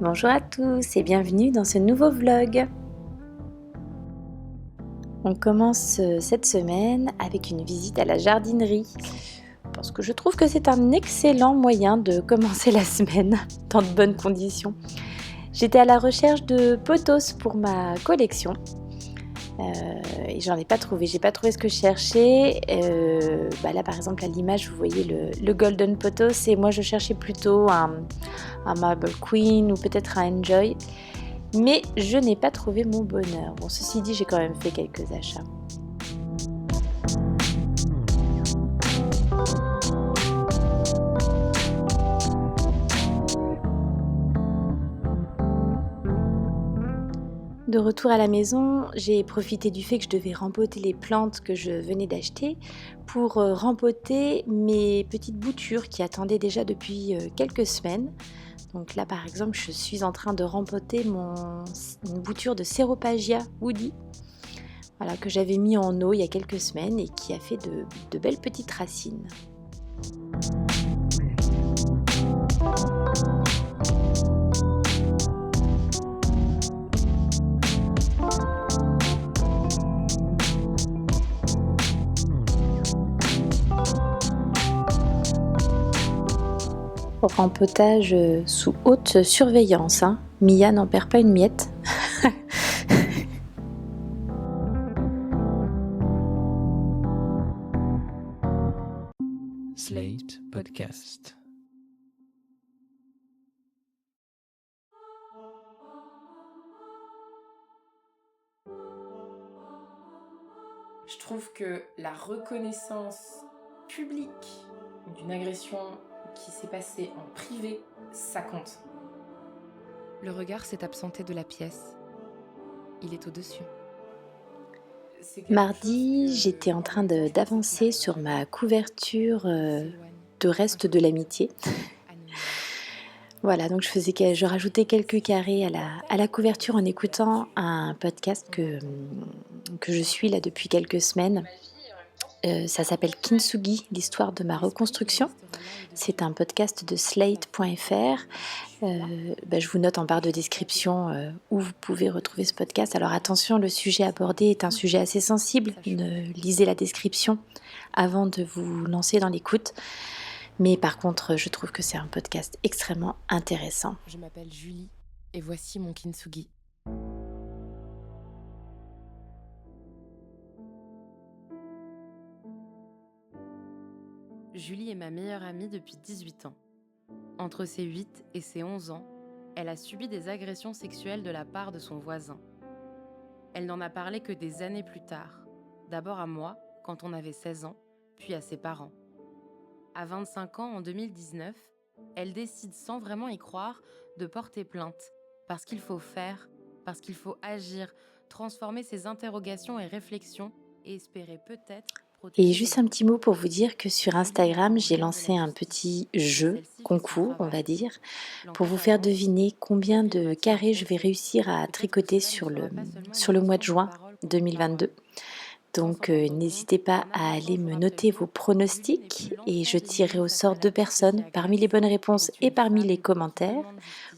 Bonjour à tous et bienvenue dans ce nouveau vlog. On commence cette semaine avec une visite à la jardinerie parce que je trouve que c'est un excellent moyen de commencer la semaine dans de bonnes conditions. J'étais à la recherche de pothos pour ma collection et j'en ai pas trouvé. J'ai pas trouvé ce que je cherchais. Là par exemple à l'image vous voyez le Golden Pothos et moi je cherchais plutôt un Marble Queen ou peut-être un Enjoy. Mais je n'ai pas trouvé mon bonheur. Bon, ceci dit, j'ai quand même fait quelques achats. De retour à la maison, j'ai profité du fait que je devais rempoter les plantes que je venais d'acheter pour rempoter mes petites boutures qui attendaient déjà depuis quelques semaines. Donc là par exemple je suis en train de rempoter une bouture de Ceropagia woody que j'avais mis en eau il y a quelques semaines et qui a fait de belles petites racines. Rempotage sous haute surveillance, hein. Mia n'en perd pas une miette. Slate Podcast. Je trouve que la reconnaissance publique d'une agression qui s'est passée en privé, ça compte. Le regard s'est absenté de la pièce. Il est au-dessus. Mardi, j'étais en train d'avancer sur ma couverture de reste de l'amitié. Voilà, donc je rajoutais quelques carrés à la couverture en écoutant un podcast que je suis là depuis quelques semaines. Ça s'appelle Kintsugi, l'histoire de ma reconstruction. C'est un podcast de slate.fr. Je vous note en barre de description où vous pouvez retrouver ce podcast. Alors attention, le sujet abordé est un sujet assez sensible. Lisez la description avant de vous lancer dans l'écoute. Mais par contre, je trouve que c'est un podcast extrêmement intéressant. Je m'appelle Julie et voici mon Kintsugi. Julie est ma meilleure amie depuis 18 ans. Entre ses 8 et ses 11 ans, elle a subi des agressions sexuelles de la part de son voisin. Elle n'en a parlé que des années plus tard. D'abord à moi, quand on avait 16 ans, puis à ses parents. À 25 ans, en 2019, elle décide sans vraiment y croire de porter plainte. Parce qu'il faut faire, parce qu'il faut agir, transformer ses interrogations et réflexions et espérer peut-être... Et juste un petit mot pour vous dire que sur Instagram, j'ai lancé un petit jeu, concours, on va dire, pour vous faire deviner combien de carrés je vais réussir à tricoter sur le mois de juin 2022. Donc n'hésitez pas à aller me noter vos pronostics et je tirerai au sort 2 personnes parmi les bonnes réponses et parmi les commentaires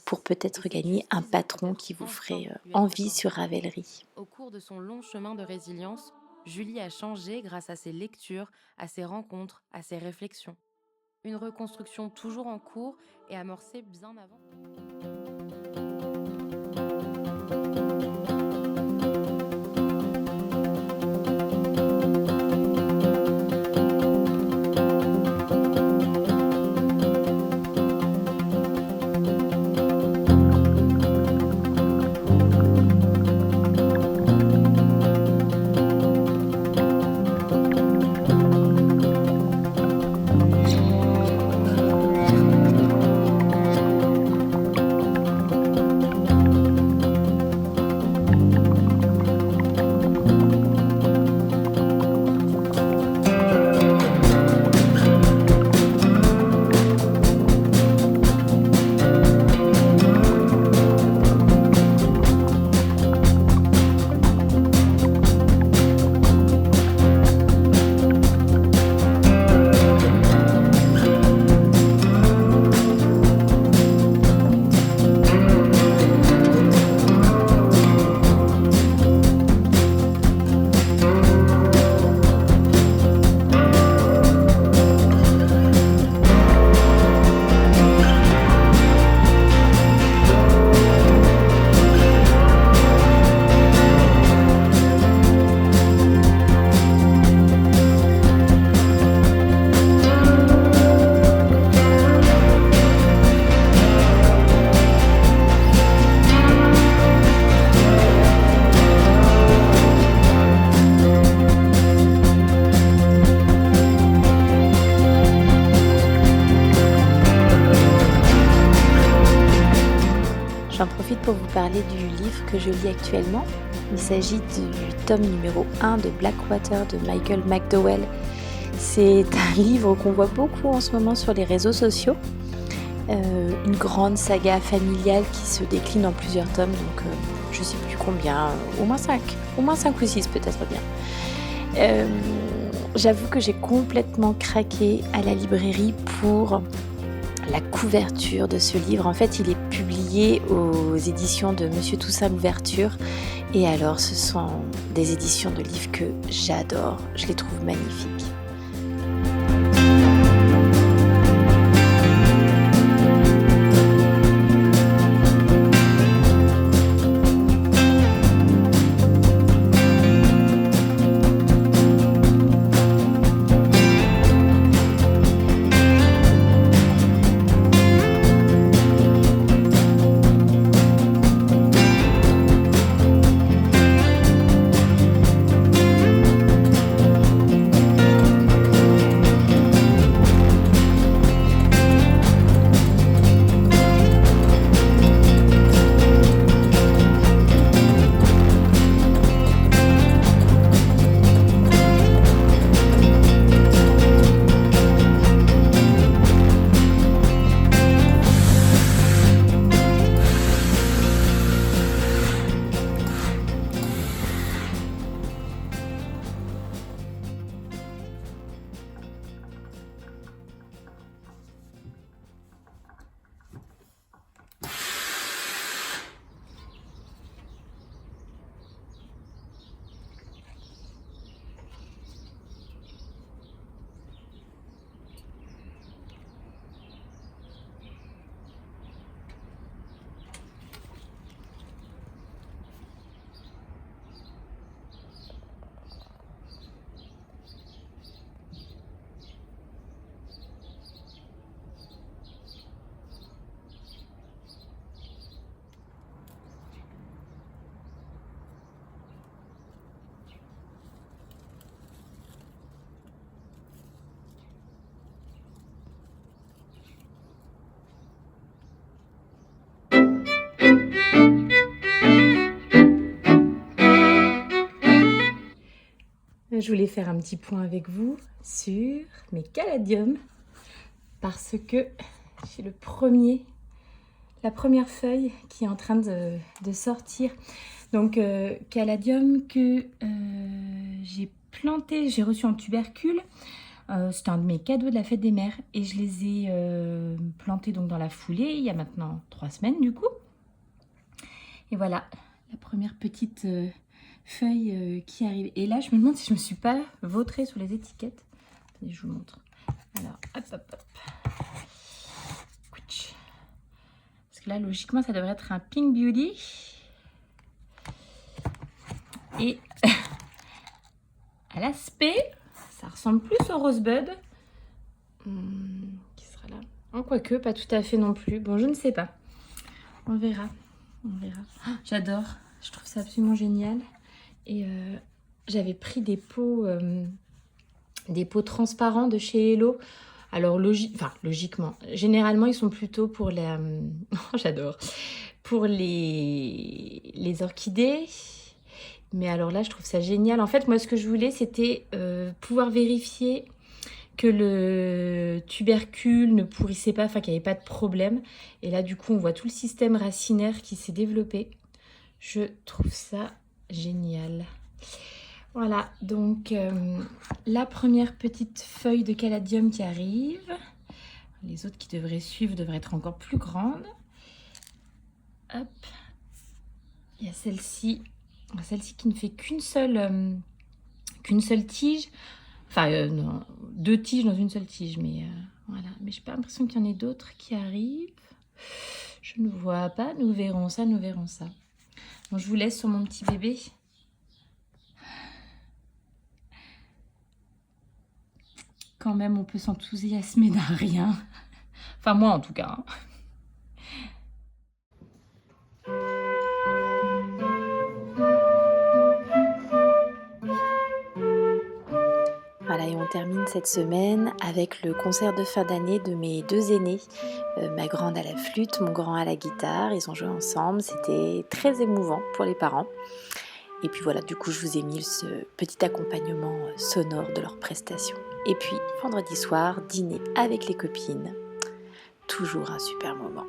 pour peut-être gagner un patron qui vous ferait envie sur Ravelry. Au cours de son long chemin de résilience, Julie a changé grâce à ses lectures, à ses rencontres, à ses réflexions. Une reconstruction toujours en cours et amorcée bien avant. j'en profite pour vous parler du livre que je lis actuellement. Il s'agit du tome numéro 1 de Blackwater de Michael McDowell. C'est un livre qu'on voit beaucoup en ce moment sur les réseaux sociaux. Une grande saga familiale qui se décline en plusieurs tomes, donc je ne sais plus combien, au moins 5 ou 6 peut-être bien. J'avoue que j'ai complètement craqué à la librairie pour la couverture de ce livre. En fait, il est publié aux éditions de Monsieur Toussaint Louverture. Et alors, ce sont des éditions de livres que j'adore. Je les trouve magnifiques. Je voulais faire un petit point avec vous sur mes caladiums parce que j'ai la première feuille qui est en train de sortir. Donc caladium que j'ai planté, j'ai reçu en tubercule. C'était un de mes cadeaux de la fête des mères et je les ai plantés donc dans la foulée il y a maintenant 3 semaines du coup. Et voilà la première petite feuille qui arrive. Et là, je me demande si je me suis pas vautrée sur les étiquettes. Attendez, je vous montre. Alors, hop, hop, hop. Parce que là, logiquement, ça devrait être un Pink Beauty. Et à l'aspect, ça ressemble plus au Rosebud. Qui sera là. En quoique, pas tout à fait non plus. Bon, je ne sais pas. On verra. On verra. Oh, j'adore. Je trouve ça absolument génial. Et j'avais pris des pots transparents de chez Hello. Alors logiquement, généralement ils sont plutôt pour les j'adore, pour les orchidées. Mais alors là, je trouve ça génial. En fait, moi, ce que je voulais, c'était pouvoir vérifier que le tubercule ne pourrissait pas, enfin qu'il n'y avait pas de problème. Et là, du coup, on voit tout le système racinaire qui s'est développé. Je trouve ça génial. Voilà, donc la première petite feuille de caladium qui arrive. Les autres qui devraient suivre devraient être encore plus grandes. Hop. Il y a celle-ci qui ne fait qu'une seule tige. Enfin, non, 2 tiges dans une seule tige, mais voilà. Mais j'ai pas l'impression qu'il y en ait d'autres qui arrivent. Je ne vois pas. Nous verrons ça, nous verrons ça. Bon, je vous laisse sur mon petit bébé. Quand même, on peut s'enthousiasmer d'un rien. Enfin, moi en tout cas. Et on termine cette semaine avec le concert de fin d'année de mes 2 aînés, ma grande à la flûte, mon grand à la guitare. Ils ont joué ensemble, c'était très émouvant pour les parents. Et puis voilà, du coup je vous ai mis ce petit accompagnement sonore de leurs prestations. Et puis vendredi soir, dîner avec les copines. Toujours un super moment.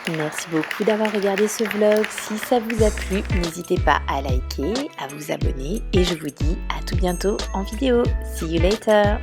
Merci beaucoup d'avoir regardé ce vlog. Si ça vous a plu, n'hésitez pas à liker, à vous abonner et je vous dis à tout bientôt en vidéo. See you later!